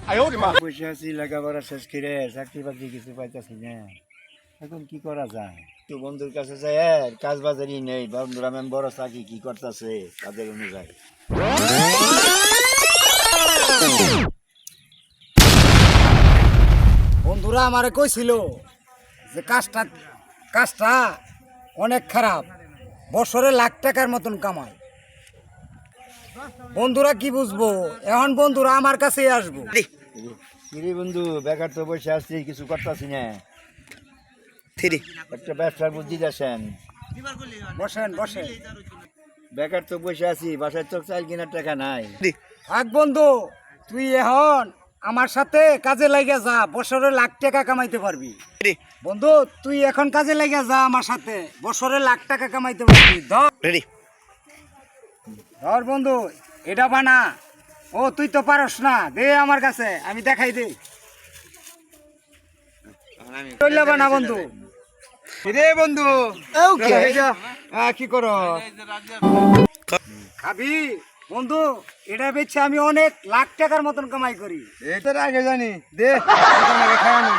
বসে আছি লেখাপড়া শেষ করে চাকরি বাকরি কিছু পাইতেছি না, এখন কি করা যায়? তো বন্ধুর কাছে যাই, কাজ বাজারই নেই। বন্ধুরা আমি বড় চাকরি কি করতেছে তাদের অনুযায়ী। বন্ধুরা আমারে কইছিল যে কাজটা অনেক খারাপ, বছরে লাখ টাকার মতন কামায়। বন্ধুরা কি বুঝবো, এখন বন্ধুরা আমার কাছেই আসবো। কিরে বন্ধু, বেকার তো বসে আছি, কিছু করতেছি না। একটা ব্যবসার বুদ্ধি দেন। বসেন বসেন। বেকার তো বসে আছি, বাসায় তো চাল কেনার টাকা নাই। থাক বন্ধু, তুই এখন আমার সাথে কাজে লাগিয়া যা, বছরে লাখ টাকা কামাইতে পারবি। বন্ধু তুই এখন কাজে লাগিয়া যা আমার সাথে, বছরে লাখ টাকা কামাইতে পারবি। ধর বন্ধু, এটা বানা। ও তুই তো পারস না, দে আমার কাছে, আমি দেখাই দে। বানা বন্ধু। রে বন্ধু, কি করো? খাবি বন্ধু? এটা বেচে আমি অনেক লাখ টাকার মতন কামাই করি। এটার আগে জানি, দে খাওয়ানি।